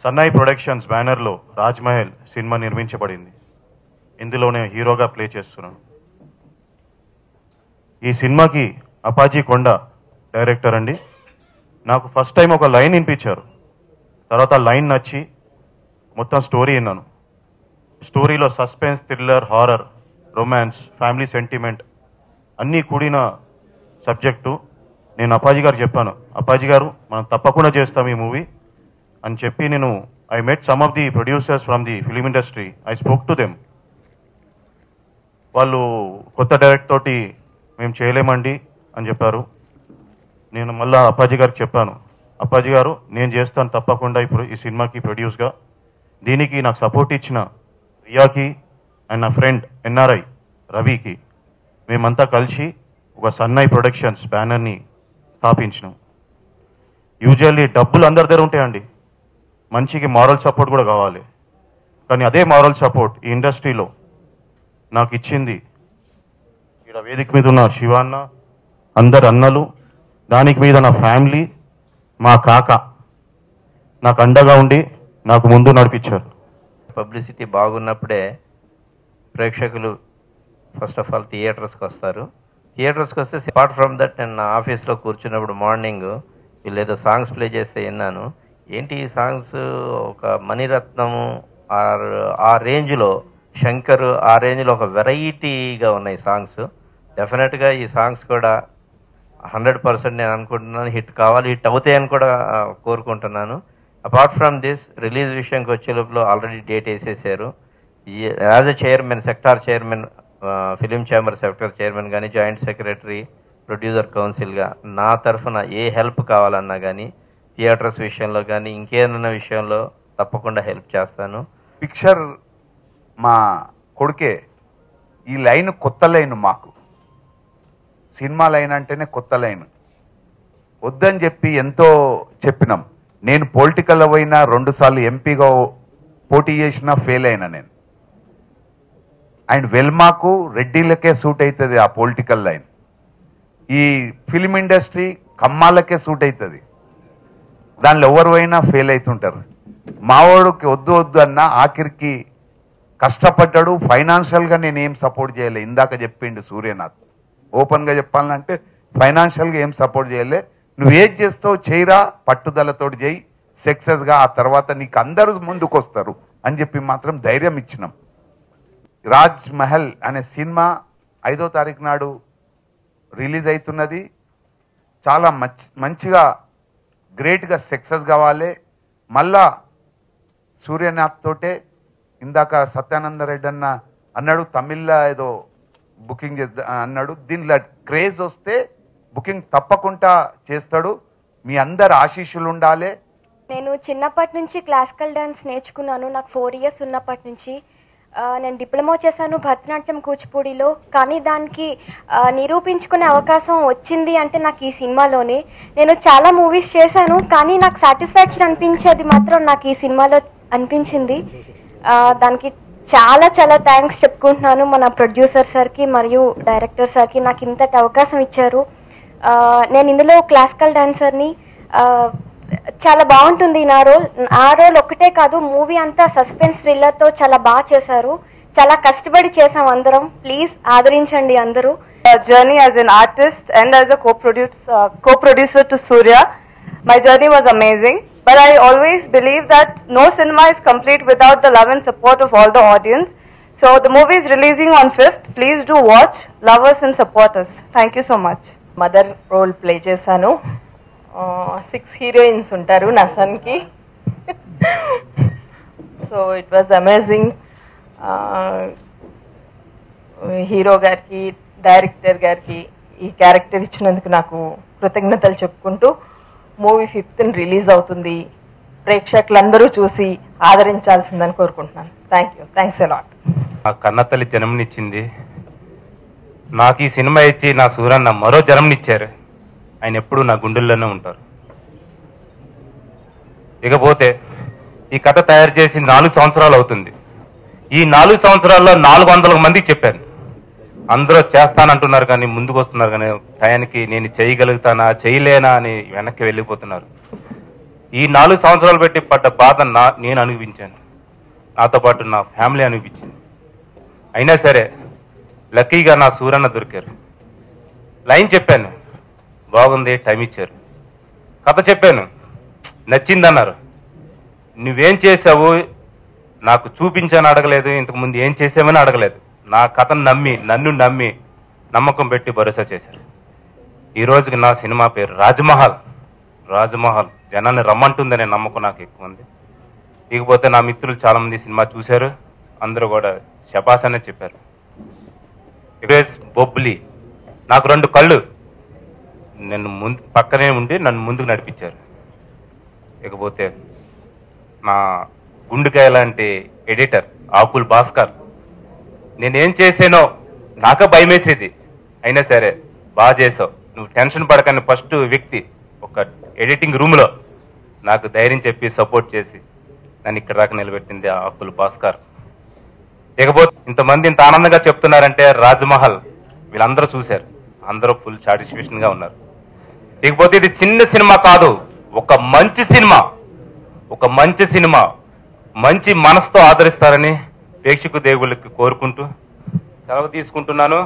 సన్నాయి ప్రొడక్షన్స్ బ్యానర్లో రాజ్మహల్ సినిమా నిర్మించబడింది. ఇందులోనే హీరోగా ప్లే చేస్తున్నాను. ఈ సినిమాకి అపాజీ కొండ డైరెక్టర్ అండి. నాకు ఫస్ట్ టైం ఒక లైన్ వినిపించారు. తర్వాత లైన్ నచ్చి మొత్తం స్టోరీ విన్నాను. స్టోరీలో suspense, thriller, horror, romance, family sentiment అన్నీ కూడిన సబ్జెక్టు. నేను అప్పాజీ గారు చెప్పాను, అప్పాజీ గారు మనం తప్పకుండా చేస్తాం ఈ మూవీ అని చెప్పి నేను I met some of the producers from the film industry. I spoke to them. వాళ్ళు కొత్త డైరెక్ట్ తోటి మేము చేయలేమండి అని చెప్పారు. నేను మళ్ళా అప్పాజీ గారికి చెప్పాను, అప్పాజీ గారు నేను చేస్తాను తప్పకుండా ఇప్పుడు ఈ సినిమాకి ప్రొడ్యూస్గా. దీనికి నాకు సపోర్ట్ ఇచ్చిన రియాకి అండ్ నా ఫ్రెండ్ ఎన్ఆర్ఐ రవికి మేమంతా కలిసి ఒక సన్నాయి ప్రొడక్షన్స్ బ్యానర్ని స్థాపించినాం. యూజువల్లీ డబ్బులు అందరి దగ్గర ఉంటాయండి, మంచికి మారల్ సపోర్ట్ కూడా కావాలి. కానీ అదే మారల్ సపోర్ట్ ఈ ఇండస్ట్రీలో నాకు ఇచ్చింది ఇక్కడ వేదిక మీద ఉన్న శివాన్న, అందరు అన్నలు, దానికి మీద నా ఫ్యామిలీ, మా కాక నాకు అండగా ఉండి నాకు ముందు నడిపించారు. పబ్లిసిటీ బాగున్నప్పుడే ప్రేక్షకులు ఫస్ట్ ఆఫ్ ఆల్ థియేటర్స్కి వస్తారు. థియేటర్స్కి వస్తే అపార్ట్ ఫ్రమ్ దట్ నేను నా ఆఫీస్లో కూర్చున్నప్పుడు మార్నింగ్ వీళ్ళు ఏదో సాంగ్స్ ప్లే చేస్తే విన్నాను. ఏంటి ఈ సాంగ్స్, ఒక మణిరత్నము ఆ రేంజ్లో, శంకర్ ఆ రేంజ్లో ఒక వెరైటీగా ఉన్నాయి సాంగ్స్. డెఫినెట్గా ఈ సాంగ్స్ కూడా 100% నేను అనుకుంటున్నాను హిట్ కావాలి, హిట్ అవుతాయని కూడా కోరుకుంటున్నాను. అపార్ట్ ఫ్రమ్ దిస్ రిలీజ్ విషయంకి వచ్చే లోపల ఆల్రెడీ డేట్ వేసేసారు. As a chairman, sector chairman, film chamber sector chairman కానీ, జాయింట్ సెక్రటరీ, ప్రొడ్యూసర్ కౌన్సిల్గా నా తరఫున ఏ హెల్ప్ కావాలన్నా కానీ, థియేటర్స్ విషయంలో కానీ ఇంకేదన్నా విషయంలో తప్పకుండా హెల్ప్ చేస్తాను. పిక్చర్ మా కొడుకే. ఈ లైన్ కొత్త లైన్, మాకు సినిమా లైన్ అంటేనే కొత్త లైన్. వద్దని చెప్పి ఎంతో చెప్పినాం. నేను పొలిటికల్ పోయినా 2 సార్లు ఎంపీగా పోటీ చేసినా ఫెయిల్ అయినా నేను. అండ్ వెల్మాకు రెడ్డిలకే సూట్ అవుతుంది ఆ పొలిటికల్ లైన్. ఈ ఫిలిం ఇండస్ట్రీ కమ్మాలకే సూట్ అవుతుంది. దానిలో ఎవరు పోయినా ఫెయిల్ అవుతుంటారు. మావాడికి వద్దు వద్దు అన్న ఆఖరికి కష్టపడ్డాడు. ఫైనాన్షియల్గా నేను ఏం సపోర్ట్ చేయలే. ఇందాక చెప్పిండు సూర్యనాథ్, ఓపెన్గా చెప్పాలంటే ఫైనాన్షియల్గా ఏం సపోర్ట్ చేయలే. నువ్వేం చేస్తావు చేయరా, పట్టుదలతో చేయి, సక్సెస్గా ఆ తర్వాత నీకు అందరూ ముందుకు వస్తారు అని చెప్పి మాత్రం ధైర్యం ఇచ్చినాం. రాజ్ మహల్ అనే సినిమా 5వ తారీఖు నాడు రిలీజ్ అవుతున్నది. చాలా మంచిగా గ్రేట్గా సక్సెస్ కావాలి. మళ్ళా సూర్యనాథ్ తోటే ఇందాక సత్యానందరెడ్డి అన్నాడు తమిళ్లో ఏదో బుకింగ్ చేద్దా అన్నాడు. దీనిలో క్రేజ్ వస్తే బుకింగ్ తప్పకుండా చేస్తాడు. మీ అందరు ఆశీస్సులు ఉండాలి. నేను చిన్నప్పటి నుంచి క్లాసికల్ డాన్స్ నేర్చుకున్నాను. నాకు 4 ఇయర్స్ ఉన్నప్పటి నుంచి. నేను డిప్లొమా చేశాను భరతనాట్యం కూచిపూడిలో. కానీ దానికి నిరూపించుకునే అవకాశం వచ్చింది అంటే నాకు ఈ సినిమాలోనే. నేను చాలా మూవీస్ చేశాను కానీ నాకు సాటిస్ఫాక్షన్ అనిపించేది మాత్రం నాకు ఈ సినిమాలో అనిపించింది. దానికి చాలా చాలా థ్యాంక్స్ చెప్పుకుంటున్నాను మన ప్రొడ్యూసర్ సార్కి మరియు డైరెక్టర్ సార్కి. నాకు ఇంతటి అవకాశం ఇచ్చారు. నేను ఇందులో క్లాసికల్ డాన్సర్ని. చాలా బాగుంటుంది నా రోల్. ఆ రోల్ ఒక్కటే కాదు, మూవీ అంతా సస్పెన్స్ థ్రిల్లర్తో చాలా బాగా చేశారు. చాలా కష్టపడి చేసాం అందరం. ప్లీజ్ ఆదరించండి అందరూ. Journey as an artist and as a co-producer to Surya, my journey was amazing. But I always believe that no cinema is complete without the love and support of all the audience. So the movie is releasing on 5th. Please do watch, love us and support us. Thank you so much. Mother role play చేశాను. 6 heroines ఉంటారు నా సన్కి. So it was amazing. Hero గారికి, director గారికి ఈ character ఇచ్చినందుకు నాకు కృతజ్ఞతలు చెప్పుకుంటూ, మూవీ 5th రిలీజ్ అవుతుంది. ప్రేక్షకులందరూ చూసి ఆదరించాల్సిందని కోరుకుంటున్నాను. Thanks a lot. ఆ కన్నతల్లి జన్మనిచ్చింది నాకు. ఈ సినిమా ఇచ్చి నా సూరన్న మరో జన్మనిచ్చారు. ఆయన ఎప్పుడూ నా గుండెల్లోనే ఉంటారు. ఇకపోతే ఈ కథ తయారు చేసి 4 సంవత్సరాలు అవుతుంది. ఈ 4 సంవత్సరాల్లో 400 మందికి చెప్పాను. అందరూ చేస్తానంటున్నారు కానీ ముందుకు వస్తున్నారు కానీ టయానికి నేను చేయగలుగుతానా చేయలేనా అని వెనక్కి వెళ్ళిపోతున్నారు. ఈ 4 సంవత్సరాలు పెట్టి పడ్డ బాధ నేను అనుభవించాను, నాతో పాటు నా ఫ్యామిలీ అనిపించింది. అయినా సరే లక్కీగా నా సూరన్న దొరికారు. లైన్ చెప్పాను, బాగుంది, టైం ఇచ్చారు. కథ చెప్పాను, నచ్చిందన్నారు. నువ్వేం చేసావు నాకు చూపించని అడగలేదు, ఇంతకుముందు ఏం చేసామని అడగలేదు. నా కథను నమ్మి, నన్ను నమ్మి, నమ్మకం పెట్టి భరోసా చేశారు. ఈ రోజుకి నా సినిమా పేరు రాజమహల్. రాజమహల్ జనాన్ని రమ్మంటుందనే నమ్మకం నాకు ఎక్కువ ఉంది. ఇకపోతే నా మిత్రులు చాలా మంది సినిమా చూశారు, అందరూ కూడా శపాస్ అనే చెప్పారు. బొబ్బులి నాకు 2 కళ్ళు, నన్ను పక్కనే ఉండి నన్ను ముందుకు నడిపించారు. ఇకపోతే నా గుండెకాయ లాంటి ఎడిటర్ ఆకుల్ భాస్కర్, నేనేం చేసానో నాకే భయమేసేది, అయినా సరే బాగా చేసావు, నువ్వు టెన్షన్ పడకని ఫస్ట్ వ్యక్తి ఒక ఎడిటింగ్ రూమ్లో నాకు ధైర్యం చెప్పి సపోర్ట్ చేసి నన్ను ఇక్కడ దాకా నిలబెట్టింది ఆకుల్ భాస్కర్. ఇకపోతే ఇంతమంది ఇంత ఆనందంగా చెప్తున్నారంటే రాజమహల్ వీళ్ళందరూ చూశారు, అందరూ ఫుల్ సాటిస్ఫాక్షన్గా ఉన్నారు. ఇకపోతే ఇది చిన్న సినిమా కాదు, ఒక మంచి సినిమా, ఒక మంచి సినిమా, మంచి మనసుతో ఆదరిస్తారని ప్రేక్షకు దేవుళ్ళకి కోరుకుంటూ సెలవు తీసుకుంటున్నాను.